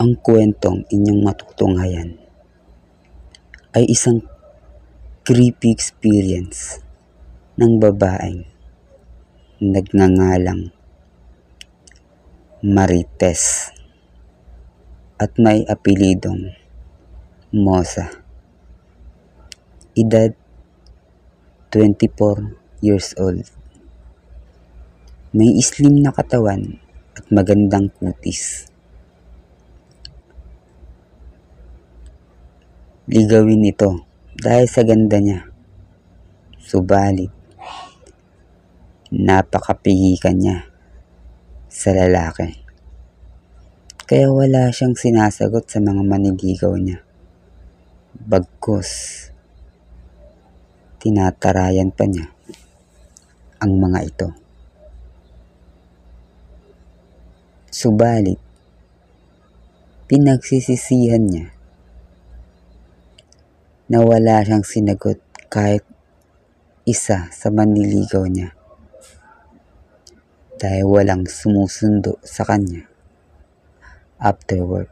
Ang kwentong inyong matutunghayan ay isang creepy experience ng babaeng nagngangalang Marites at may apelidong Mosa. Edad 24 years old. May slim na katawan at magandang kutis. Ligawin ito dahil sa ganda niya. Subalit, napakapihikan niya sa lalaki. Kaya wala siyang sinasagot sa mga maniligaw niya. Bagkus, tinatarayan pa niya ang mga ito. Subalit, pinagsisisihan niya na wala siyang sinagot kahit isa sa manliligaw niya dahil walang sumusundo sa kanya after work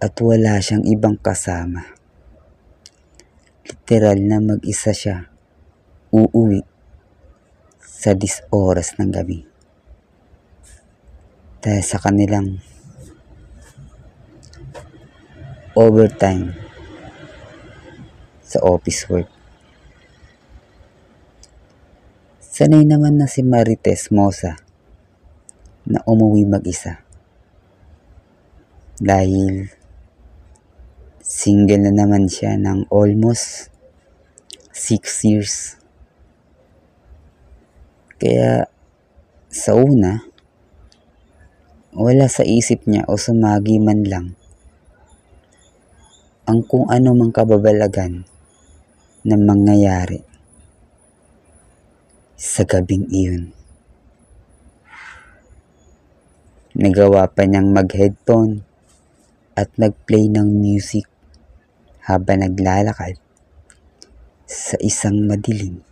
at wala siyang ibang kasama. Literal na mag-isa siya uuwi sa 10 oras ng gabi dahil sa kanilang overtime sa office work. Sanay naman na si Marites Mosa na umuwi mag-isa dahil single na naman siya ng almost 6 years. Kaya sa una, wala sa isip niya o sumagi man lang ang kung ano mang kababalagan na mangyayari sa gabing iyon. Nagawa pa niyang mag-headphone at nag-play ng music habang naglalakad sa isang madilim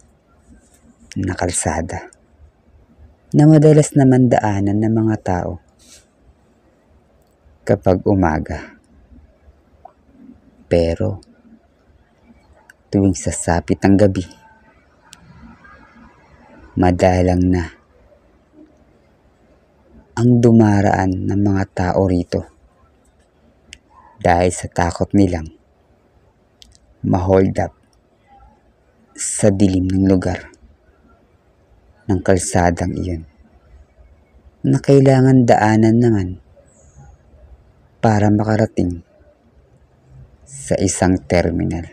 na kalsada na madalas naman daanan ng mga tao kapag umaga. Pero tuwing sasapit ang gabi, madalang na ang dumaraan ng mga tao rito dahil sa takot nilang ma-hold up sa dilim ng lugar ng kalsadang iyon na kailangan daanan naman para makarating sa isang terminal.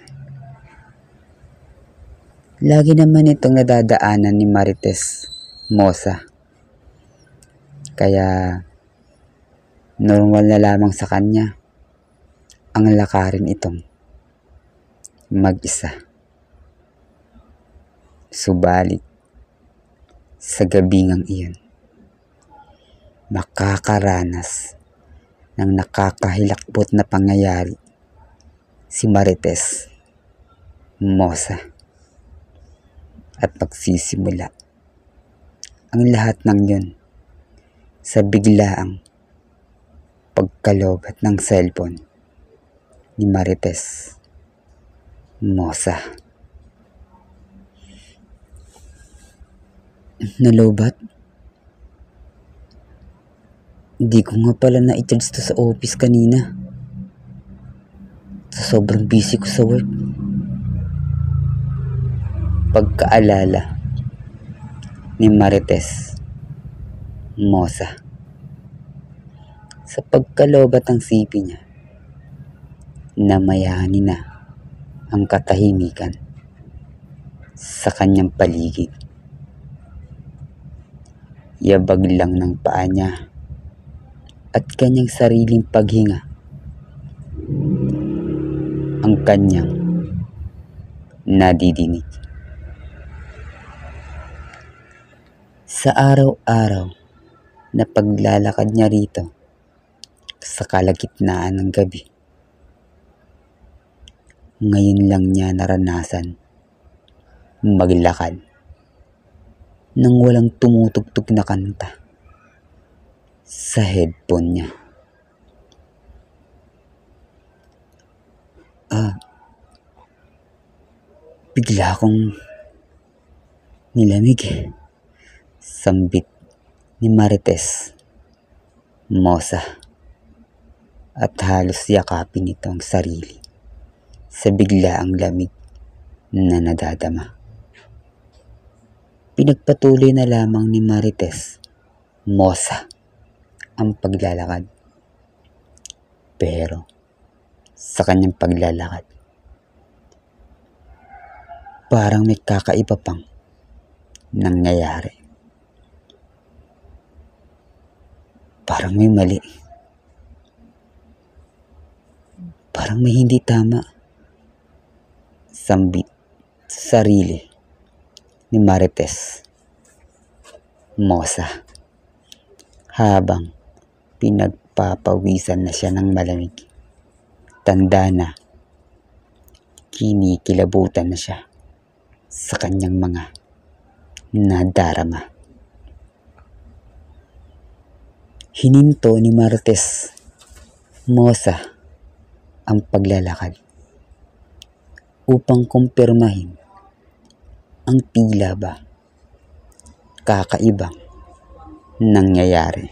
Lagi naman itong nadadaanan ni Marites Mosa. Kaya normal na lamang sa kanya ang lakarin itong mag-isa. Subalit, sa gabingang iyon, makakaranas ng nakakahilakbot na pangyayari si Marites Mosa at magsisimula ang lahat ng yun sa biglaang pagkalobat ng cellphone ni Marites Mosa. Nalobat? Hindi ko nga pala na-charge to sa office kanina. Sa sobrang busy ko sa work. pagkaalala ni Marites Mosa. Sa pagkalobat ng sipi niya, namayani na ang katahimikan sa kanyang paligid. Yabag lang ng paa niya at kanyang sariling paghinga ang kanyang nadidinig. Sa araw-araw na paglalakad niya rito sa kalagitnaan ng gabi, ngayon lang niya naranasan maglakad nang walang tumutugtog na kanta sa headphone niya. Bigla akong nilamig, sambit ni Marites Mosa, at halos yakapin ito ang sarili sa biglaang lamig na nadadama. Pinagpatuloy na lamang ni Marites Mosa ang paglalakad. Pero sa kanyang paglalakad, parang may kakaiba pang nangyayari. Parang may mali. Parang may hindi tama. Sambit sa sarili ni Marites Mosa habang pinagpapawisan na siya ng malamig. Tanda na, kinikilabutan na siya sa kanyang mga nadarama. Hininto ni Marites Mosa ang paglalakad upang kumpirmahin ang tila ba kakaibang nangyayari.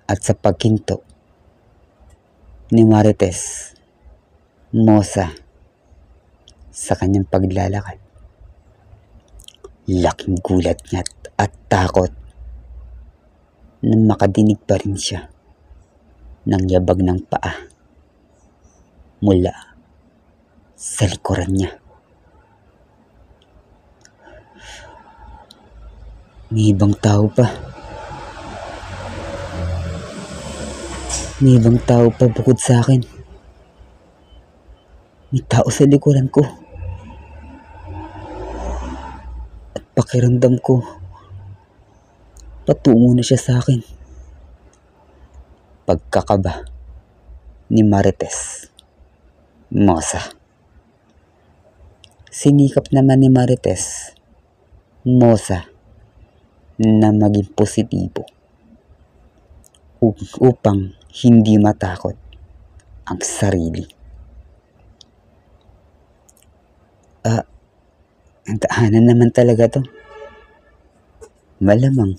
At sa paghinto ni Marites Mosa sa kanyang paglalakad, laking gulat niya at takot na makadinig pa rin siya ng yabag ng paa mula sa likuran niya. May ibang tao pa. May ibang tao pa bukod sa akin. May tao sa likuran ko. At pakiramdam ko, patungo na siya sa akin. Pagkakaba ni Marites Mosa. Sinikap naman ni Marites Mosa na maging positibo upang hindi matakot ang sarili. Ang daanan naman talaga to. Malamang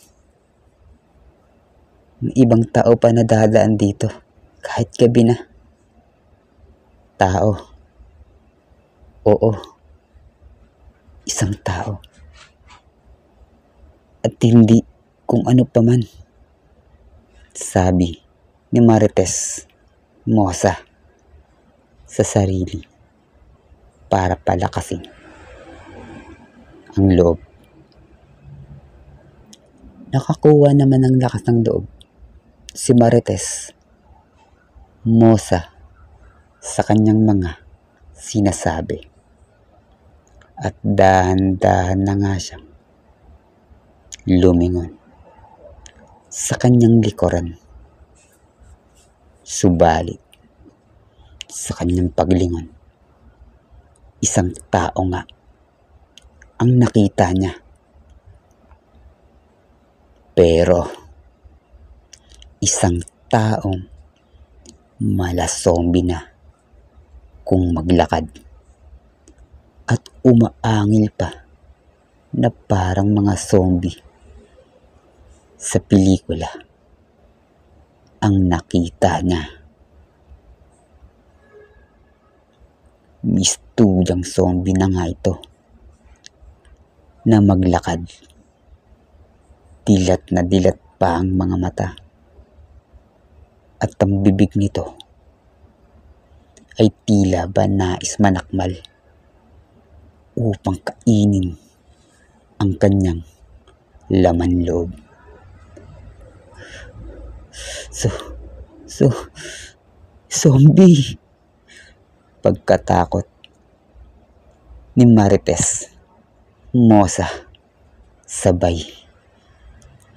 may ibang tao pa na dadaan dito kahit gabi na. Tao. Oo. Isang tao. At hindi kung ano pa man. Sabi ni Marites Mosa sa sarili para palakasin ang loob. Nakakuha naman ng lakas ng loob si Marites Mosa sa kanyang mga sinasabi. At dahan-dahan na nga siyang lumingon sa kanyang likuran. Subalit sa kanyang paglingon, isang tao nga ang nakita niya. Pero isang taong mala-zombie na kung maglakad at umaangil pa na parang mga zombie sa pelikula ang nakita niya. Mistulang zombie na nga ito na maglakad. Dilat na dilat pa ang mga mata at ang bibig nito ay tila ba nais manakmal upang kainin ang kanyang laman loob. Zombie! Pagkatakot ni Marites Mosa, sabay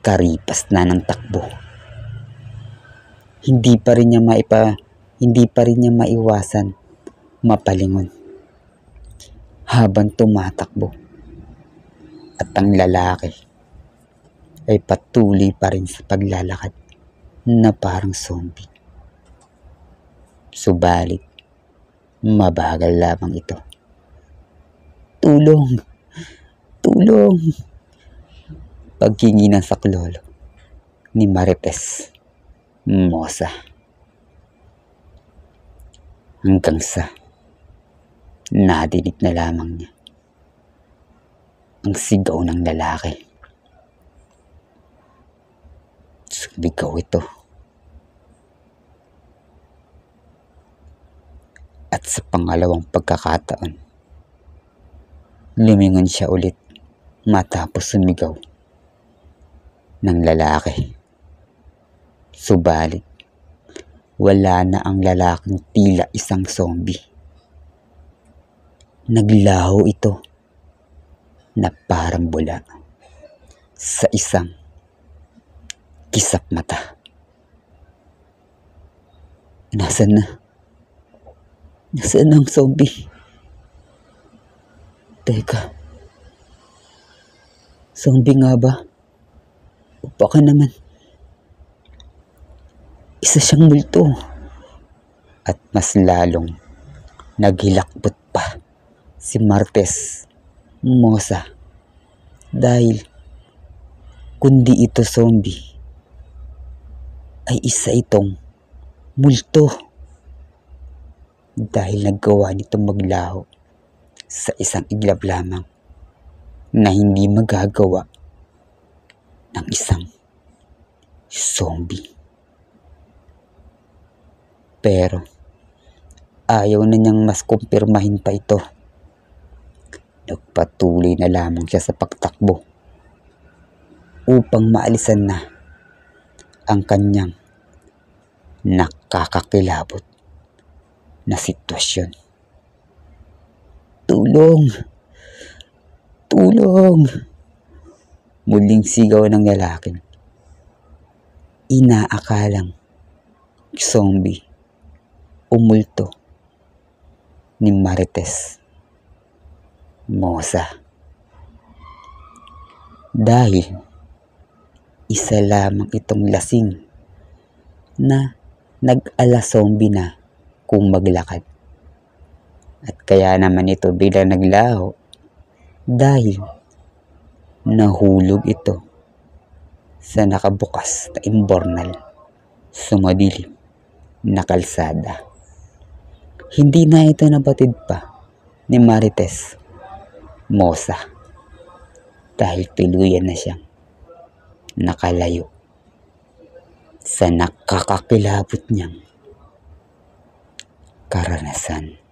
karipas na ng takbo. Hindi pa rin niya maiwasan mapalingon habang tumatakbo, at ang lalaki ay patuloy pa rin sa paglalakad na parang zombie. Subalit mabagal lamang ito. Tulong! Tulong! Paghingi ng saklolo ni Marites Mosa. Hanggang sa nadinig na lamang niya ang sigaw ng lalaki. Sumigaw ito. At sa pangalawang pagkakataon, lumingon siya ulit matapos sumigaw ng lalaki. Subalit, wala na ang lalaking tila isang zombie. Naglaho ito na parang bula sa isang kisap mata. Nasaan na? Nasaan na ang zombie? Teka, zombie nga ba? O baka naman isa siyang multo. At mas lalong naghilakbot pa si Marites Mosa, dahil kundi ito zombie ay isa itong multo, dahil naggawa nitong maglaho sa isang iglap lamang na hindi magagawa ng isang zombie. Pero ayaw na niyang mas kumpirmahin pa ito. Nagpatuloy na lamang siya sa pagtakbo upang maalisan na ang kanyang nakakakilabot na sitwasyon. Tulong! Tulong! Muling sigaw ng lalaking inaakalang zombie o multo ni Marites Mosa. Dahil isa lamang itong lasing na nag-ala zombie na kung maglakad. At kaya naman ito biglang naglaho dahil nahulog ito sa nakabukas na imbornal sa madilim na kalsada. Hindi na ito nabatid pa ni Marites Mosa dahil tuluyan na siyang nakalayo sa nakakakilabot niyang karanasan.